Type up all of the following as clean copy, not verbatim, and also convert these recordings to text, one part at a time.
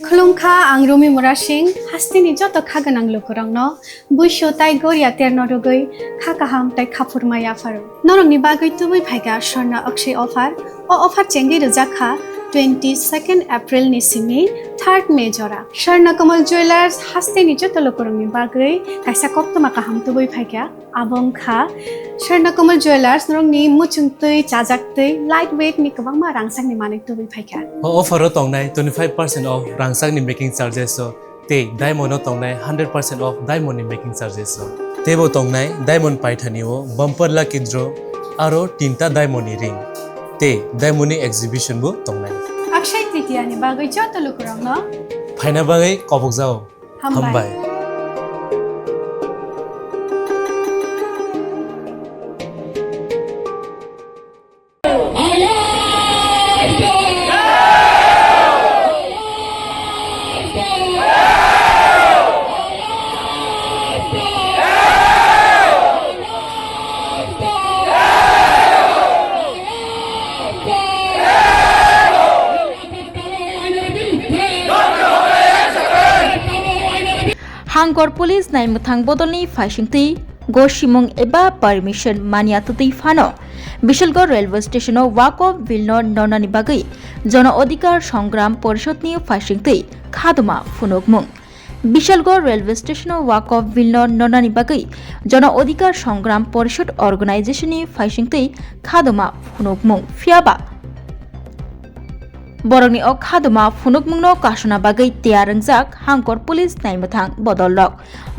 खुलुमखा आं रुमि मुरा सिं हास्तिनि जत खागोनां लोगोरांनो बुइसो ताइ गोरिया तेरनो रुगै खा काहाम ताइ खाफुरमाया फारो नरंनि बागै तुबै फाइगा स्वर्णा अक्षय अफार चेंगि रजाखा 22 एप्रिल नि सिंनि 3 मे जरा स्वर्णा कमल ज्वेलर्स हास्तिनि जत लोगोरांनि बागै काइसा कप्तमा काहाम तुबै फाइगा आबंखा स्वर्णा कमल ज्वेलर्स नरंनि मुचुंतै चाजाक्तै लाइट वेट नि गोबांमा रांसांनि माने तुबै फाइगा ऑफर तंगनाय 25% ऑफ रांसांनि मेकिंग चार्जेस ते डायमंड तंगनाय 100% ऑफ डायमंड मेकिंग चार्जेस तेबो तंगनाय डायमंड पाइथानिओ बम्पर लकी ड्र आरो तीनटा डायमंड रिंग ते डायमंड एग्जिबिशन बो तंगनाय अक्षय तृतीयानि बागै जत लोगोरांनो फाइना बागै कबक जाओ हामबाय हांगर पुलिस नायमुथां बदलनि फाइसिंथि गसिमुं एबा परमिशन मानियातुतै फानो बिशलगढ़ रेलवे स्टेशनाव वाक अफ विलनो नरनानि बागै जन अधिकार संग्राम परिषदनि फाइसिंथि खादुमा फुनुगमुं बिशलगढ़ रेलवे स्टेशनाव वाक अफ विलनो नरनानि बागै जन अधिकार संग्राम परिषद अर्गेनाइजेशननि फाइसिंथि खादुमा फुनुगमुं फियाबा बरंनि खादुमा फुनुगमुंनो कासना बागै तियारंजाक हांगर पुलिस नायमुथां बदलक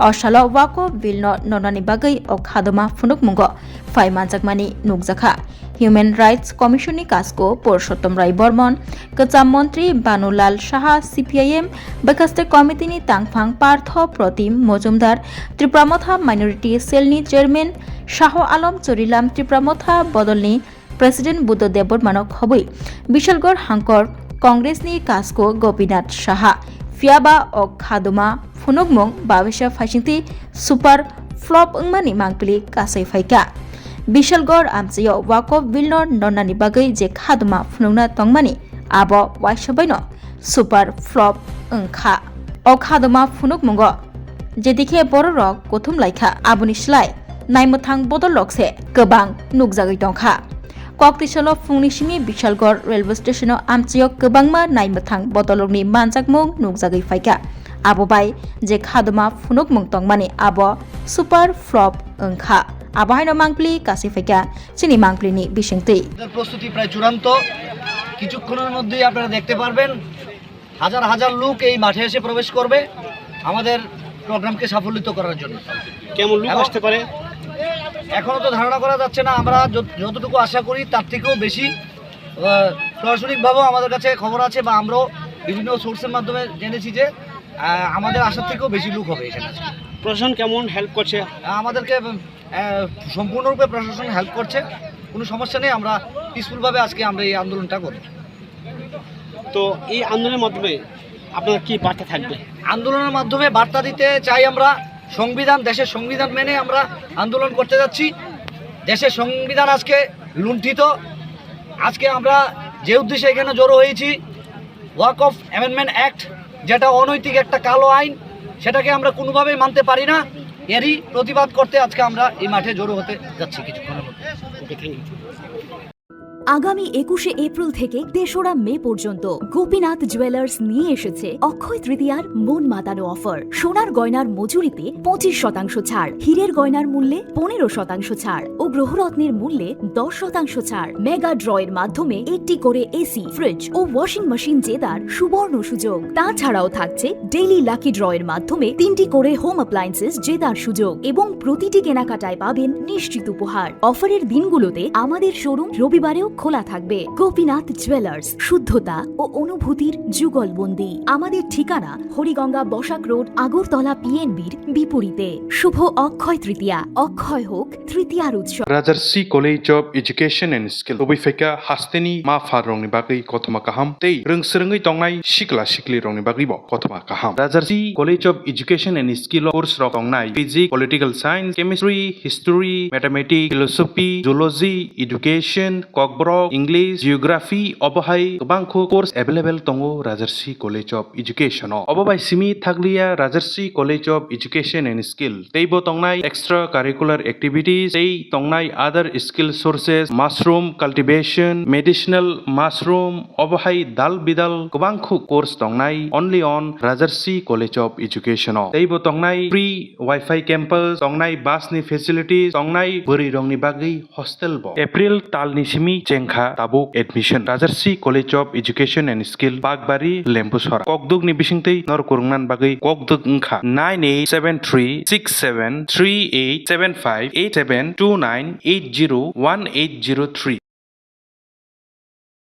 अशालो वाक अफ विलनो नरनानि बागै खादुमा फुनुगमुंगो फाइमानजाकमानि नुगजाखा ह्यूमन राइट्स कमिशननि कासको पुरुषोत्तम राय बर्मन कचाम मंत्री बानुलाल साहा सीपीआईएम बकास्ते कमिटिनि तांगफां पार्थ प्रतिम Majumdar त्रिपुरामथा minority सेलनि chairman Shah Alam चुरिलाम त्रिपुरामथा बदलनि president Buddhadev बर्मानो खबै बिशलगढ़ हांकर कांग्रेसनि कासको Gopinath Saha फियाबा खादुमा फुनुगमुं Bavisa फाइसिंथि सुपार फ्लप अंगमानि मांगपली कासै फाइका बिशलगढ़ आमचियो वाक अफ विलनो नरनानि बागै जे खादुमा फुनुगना तंगमानि आबो वाइसबाइनो सुपार फ्लप अंखा खादुमा फुनुगमुंगो जेदिखे बर रक गथुम लाइखा आबुनि सिलाय नायमुथां बदल लकसे गोबां नुगजागै दंखा कक्तिसल फुंनिसिमि बिशलगढ़ रेलवे स्टेशनाव आमचियो गोबांमा नायमुथां बदलनि मानजाकमुं नुगजागै फाइका आबो बाय जे खादुमा फुनुगमुं तंगमानि आबो सुपार फ्लप अंखा आबाहायनो मांगप्ली कासै फाइका चिनि मांगप्लीनि बिसिंथि প্রস্তুতি প্রায় চূড়ান্ত কিছুক্ষণের মধ্যেই আপনারা দেখতে পারবেন হাজার হাজার লোক এই মাঠে এসে প্রবেশ করবে আমাদের প্রোগ্রামকে সাফল্যিত করার জন্য কেমন লোক আসতে পারে এখনো তো ধারণা করা যাচ্ছে না আমরা যতটুকু আশা করি তার থেকেও বেশি প্রশাসনিকভাবেও আমাদের কাছে খবর আছে বা আমরাও বিভিন্ন সোর্সের মাধ্যমে জেনেছি যে আমাদের আশার থেকেও বেশি লোক হবে এখানে প্রশাসন কেমন হেল্প করছে আমাদেরকে সম্পূর্ণরূপে প্রশাসন হেল্প করছে কোনো সমস্যা নেই আমরা পিসফুলভাবে আজকে আমরা এই আন্দোলনটা করি তো এই আন্দোলনের মাধ্যমে আপনার কি বার্তা থাকবে আন্দোলনের মাধ্যমে বার্তা দিতে চাই আমরা সংবিধান দেশের সংবিধান মেনে আমরা আন্দোলন করতে যাচ্ছি দেশের সংবিধান আজকে লুণ্ঠিত আজকে আমরা যে উদ্দেশ্যে এখানে জড়ো হয়েছি ওয়াক অফ অ্যামেন্ডমেন্ট অ্যাক্ট যেটা অনৈতিক একটা কালো আইন সেটাকে আমরা কোনোভাবেই মানতে পারি না এরই প্রতিবাদ করতে আজকে আমরা এই মাঠে জড়ো হতে যাচ্ছি কিছুক্ষণের মধ্যে ওকে থ্যাংক ইউ আগামী 21শে এপ্রিল থেকে 3রা মে পর্যন্ত গোপীনাথ জুয়েলার্স নিয়ে এসেছে অক্ষয় তৃতীয়ার মন মাতানো অফার সোনার গয়নার মজুরিতে 25% ছাড় হীরের গয়নার মূল্যে 15% ছাড় ও গ্রহরত্নের মূল্যে 10% ছাড় মেগা ড্রয়ের মাধ্যমে একটি করে এসি ফ্রিজ ও ওয়াশিং মেশিন জেতার সুবর্ণ সুযোগ তাছাড়াও থাকছে ডেইলি লাকি ড্রয়ের মাধ্যমে 3টি করে হোম অ্যাপ্লায়েন্সেস জেতার সুযোগ এবং প্রতিটি কেনাকাটায় পাবেন নিশ্চিত উপহার অফারের দিনগুলোতে আমাদের শোরুম রবিবারেও খোলা থাকবে গোপীনাথ জুয়েলার্স শুদ্ধতা ও অনুভূতির যুগলবন্দি আমাদের ঠিকানা হরিগঙ্গা বসাক রোড আগরতলা পিএনবির বিপরীতে শুভ অক্ষয় তৃতীয়া অক্ষয় হোক তৃতীয়ার উৎসব Rajarsi College of Education and Skill Obifeka Hasteni Ma Farongni Bagri Kotoma Kaham Tei Rungsrungi Tongai Shikla Shikli Rongni Bagri Bo Kotoma Kaham Rajarsi College of Education and Skill course Tongai Physics Political Science Chemistry History Mathematics Philosophy Zoology Education Kokbor borok English geography obohai gobangko course available tongo Rajarsi College of Education obobai simi thaglia Rajarsi College of Education and Skill teibo tongnai extra curricular activities tei tongnai other skill sources mushroom cultivation medicinal mushroom obohai dal bidal gobangko course tongnai only on Rajarsi College of Education teibo tongnai free Wi-Fi campus tongnai bus ni facilities tongnai buri rongni bagi hostel bo April talni simi chengkha tabuk admission Rajarsi College of Education and Skill Bagbari Lempusora kokduk ni bisingtei nor kurungnan bagi kokduk ngkha 98736738758729801803